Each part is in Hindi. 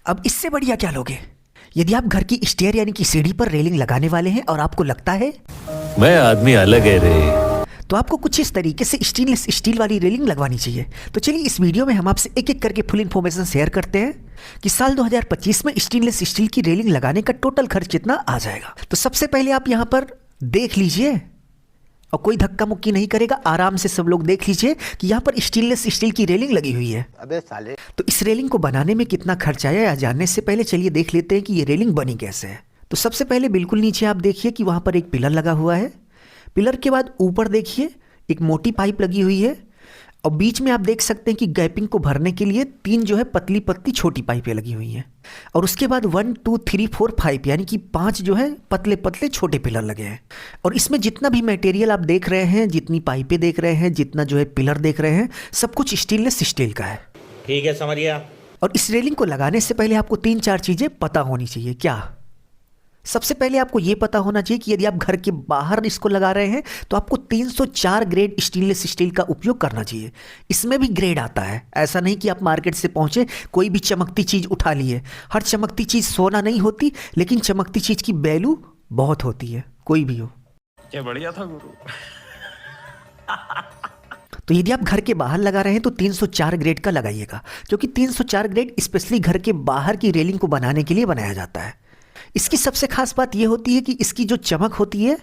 अब इससे बढ़िया क्या लोगे? यदि आप घर की स्टेयर यानी कि सीढ़ी पर रेलिंग लगाने वाले हैं और आपको लगता है मैं आदमी अलग है रे, तो आपको कुछ इस तरीके से स्टेनलेस स्टील वाली रेलिंग लगवानी चाहिए। तो चलिए इस वीडियो में हम आपसे एक एक करके फुल इन्फॉर्मेशन शेयर करते हैं कि साल 2025 में स्टेनलेस स्टील की रेलिंग लगाने का टोटल खर्च कितना आ जाएगा। तो सबसे पहले आप यहाँ पर देख लीजिए और कोई धक्का मुक्की नहीं करेगा, आराम से सब लोग देख लीजिए कि यहाँ पर स्टेनलेस स्टील की रेलिंग लगी हुई है। अबे साले, तो इस रेलिंग को बनाने में कितना खर्च आया या जानने से पहले चलिए देख लेते हैं कि ये रेलिंग बनी कैसे है। तो सबसे पहले बिल्कुल नीचे आप देखिए कि वहाँ पर एक पिलर लगा हुआ है। पिलर के बाद ऊपर देखिए एक मोटी पाइप लगी हुई है और बीच में आप देख सकते हैं कि गैपिंग को भरने के लिए 3 जो है पतली पतली छोटी पाइपें लगी हुई हैं। और उसके बाद 1 2 3 4 5 यानी कि 5 जो है पतले पतले छोटे पिलर लगे हैं। और इसमें जितना भी मटेरियल आप देख रहे हैं, जितनी पाइपें देख रहे हैं, जितना जो है पिलर देख रहे हैं, सब कुछ स्टेनलेस स्टील का है। ठीक है, समझ गया। और इस रेलिंग को लगाने से पहले आपको 3-4 चीज़ें पता होनी चाहिए। क्या? सबसे पहले आपको यह पता होना चाहिए कि यदि आप घर के बाहर इसको लगा रहे हैं तो आपको 304 ग्रेड स्टेनलेस स्टील का उपयोग करना चाहिए। इसमें भी ग्रेड आता है, ऐसा नहीं कि आप मार्केट से पहुंचे कोई भी चमकती चीज़ उठा लिए। हर चमकती चीज़ सोना नहीं होती, लेकिन चमकती चीज़ की वैल्यू बहुत होती है, कोई भी हो। क्या बढ़िया था गुरु। तो यदि आप घर के बाहर लगा रहे हैं तो 304 ग्रेड का लगाइएगा, क्योंकि 304 ग्रेड स्पेशली घर के बाहर की रेलिंग को बनाने के लिए बनाया जाता है। इसकी सबसे खास बात यह होती है कि इसकी जो चमक होती है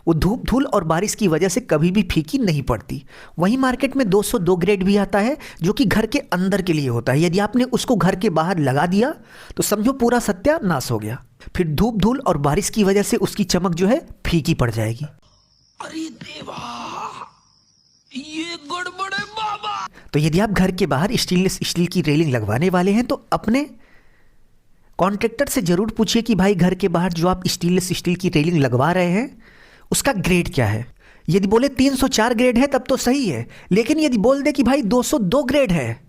वो धूप धूल और बारिश की वजह से कभी भी फीकी नहीं पड़ती। वहीं मार्केट में 202 ग्रेड भी आता है जो कि घर के अंदर के लिए होता है। यदि आपने उसको घर के बाहर लगा दिया तो समझो पूरा सत्यानाश हो गया, फिर धूप धूल और बारिश की वजह से उसकी चमक जो है फीकी पड़ जाएगी। अरे देवा, ये गड़बड़ है बाबा। तो यदि आप घर के बाहर स्टेनलेस स्टील की रेलिंग लगवाने वाले हैं तो अपने कॉन्ट्रैक्टर से जरूर पूछिए कि भाई घर के बाहर जो आप स्टेनलेस स्टील की रेलिंग लगवा रहे हैं उसका ग्रेड क्या है। यदि बोले 304 ग्रेड है तब तो सही है, लेकिन यदि बोल दे कि भाई 202 ग्रेड है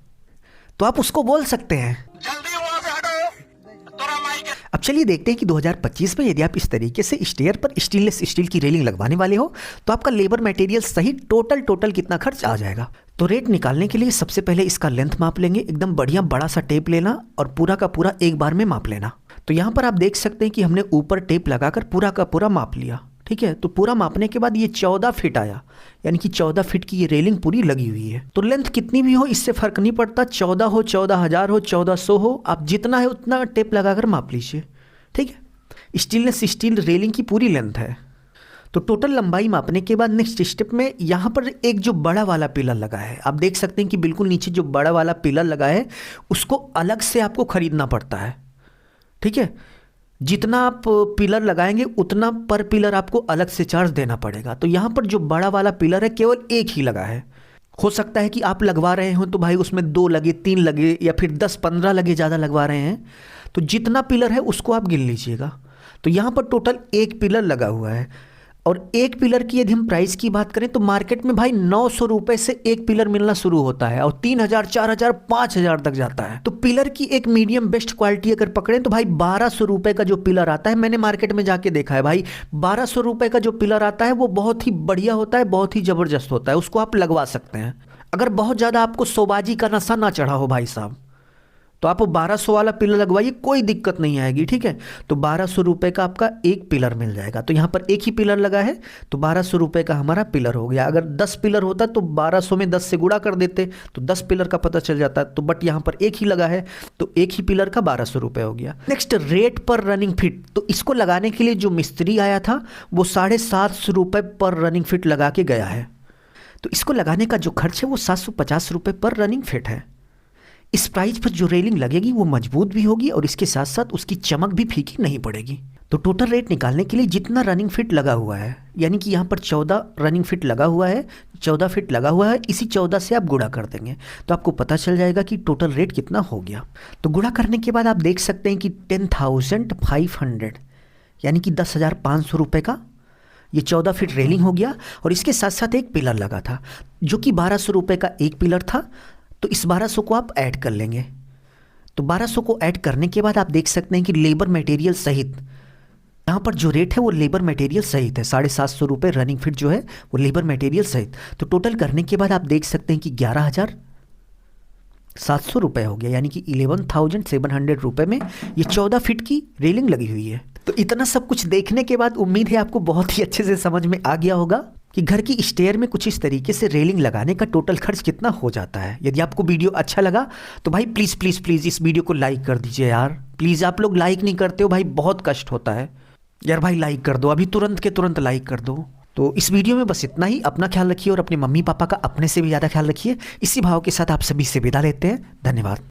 तो आप उसको बोल सकते हैं। जल्दी वहां से हटो, तोरा माई के। अब चलिए देखते हैं कि 2025 में यदि आप इस तरीके से स्टेयर पर स्टेनलेस स्टील की रेलिंग लगवाने वाले हो तो आपका लेबर मटेरियल सहित टोटल कितना खर्च आ जाएगा। तो रेट निकालने के लिए सबसे पहले इसका लेंथ माप लेंगे। एकदम बढ़िया बड़ा सा टेप लेना और पूरा का पूरा एक बार में माप लेना। तो यहाँ पर आप देख सकते हैं कि हमने ऊपर टेप लगाकर पूरा का पूरा माप लिया। ठीक है, तो पूरा मापने के बाद ये 14 फीट आया, यानी कि 14 फीट की ये रेलिंग पूरी लगी हुई है। तो लेंथ कितनी भी हो इससे फर्क नहीं पड़ता, 14 हो, 14,000 हो, 1400 हो, आप जितना है उतना टेप लगाकर माप लीजिए। ठीक है, स्टेनलेस स्टील रेलिंग की पूरी लेंथ है। तो टोटल लंबाई मापने के बाद नेक्स्ट स्टेप में यहाँ पर एक जो बड़ा वाला पिलर लगा है, आप देख सकते हैं कि बिल्कुल नीचे जो बड़ा वाला पिलर लगा है उसको अलग से आपको खरीदना पड़ता है। ठीक है, जितना आप पिलर लगाएंगे उतना पर पिलर आपको अलग से चार्ज देना पड़ेगा। तो यहाँ पर जो बड़ा वाला पिलर है केवल एक ही लगा है। हो सकता है कि आप लगवा रहे हो तो भाई उसमें 2 लगे, 3 लगे या फिर 10-15 लगे, ज़्यादा लगवा रहे हैं तो जितना पिलर है उसको आप गिन लीजिएगा। तो यहाँ पर टोटल एक पिलर लगा हुआ है और एक पिलर की यदि हम प्राइस की बात करें तो मार्केट में भाई 900 रुपए से एक पिलर मिलना शुरू होता है और 3,000, 4,000, 5,000 तक जाता है। तो पिलर की एक मीडियम बेस्ट क्वालिटी अगर पकड़ें तो भाई 1,200 रुपए का जो पिलर आता है, मैंने मार्केट में जाके देखा है भाई, 1,200 रुपए का जो पिलर आता है वो बहुत ही बढ़िया होता है, बहुत ही ज़बरदस्त होता है, उसको आप लगवा सकते हैं। अगर बहुत ज़्यादा आपको शोबाजी का नशा ना चढ़ा हो भाई साहब तो आप 1,200 वाला पिलर लगवाइए, कोई दिक्कत नहीं आएगी। ठीक है, तो 1,200 रुपये का आपका एक पिलर मिल जाएगा। तो यहाँ पर एक ही पिलर लगा है तो 1,200 रुपये का हमारा पिलर हो गया। अगर 10 पिलर होता तो 1,200 में 10 से गुणा कर देते तो 10 पिलर का पता चल जाता। तो बट यहाँ पर एक ही लगा है तो एक ही पिलर का 1,200 रुपये हो गया। नेक्स्ट रेट पर रनिंग फिट। तो इसको लगाने के लिए जो मिस्त्री आया था वो 750 रुपये पर रनिंग फिट लगा के गया है। तो इसको लगाने का जो खर्च है वो 750 रुपये पर रनिंग फिट है। इस प्राइस पर जो रेलिंग लगेगी वो मजबूत भी होगी और इसके साथ साथ उसकी चमक भी फीकी नहीं पड़ेगी। तो टोटल रेट निकालने के लिए जितना रनिंग फिट लगा हुआ है, यानी कि यहाँ पर 14 रनिंग फिट लगा हुआ है, 14 फिट लगा हुआ है, इसी 14 से आप गुणा कर देंगे तो आपको पता चल जाएगा कि टोटल रेट कितना हो गया। तो गुणा करने के बाद आप देख सकते हैं कि 10,500 यानी कि 10,500 रुपये का ये 14 फीट रेलिंग हो गया। और इसके साथ साथ एक पिलर लगा था जो कि 1,200 रुपये का एक पिलर था। तो इस 1,200 को आप ऐड कर लेंगे। तो 1,200 को ऐड करने के बाद आप देख सकते हैं कि लेबर मटेरियल सहित यहाँ पर जो रेट है वो लेबर मटेरियल सहित है, 750 रुपये रनिंग फिट जो है वो लेबर मटेरियल सहित। तो टोटल करने के बाद आप देख सकते हैं कि 700 रुपये हो गया, यानी कि 11,700 रुपये में ये 14 फीट की रेलिंग लगी हुई है। तो इतना सब कुछ देखने के बाद उम्मीद है आपको बहुत ही अच्छे से समझ में आ गया होगा कि घर की स्टेयर में कुछ इस तरीके से रेलिंग लगाने का टोटल खर्च कितना हो जाता है। यदि आपको वीडियो अच्छा लगा तो भाई प्लीज़ प्लीज़ प्लीज़ इस वीडियो को लाइक कर दीजिए यार। प्लीज़, आप लोग लाइक नहीं करते हो भाई, बहुत कष्ट होता है यार। भाई लाइक कर दो, अभी तुरंत के तुरंत लाइक कर दो। तो इस वीडियो में बस इतना ही। अपना ख्याल रखिए और अपने मम्मी पापा का अपने से भी ज़्यादा ख्याल रखिए। इसी भाव के साथ आप सभी से विदा लेते हैं। धन्यवाद।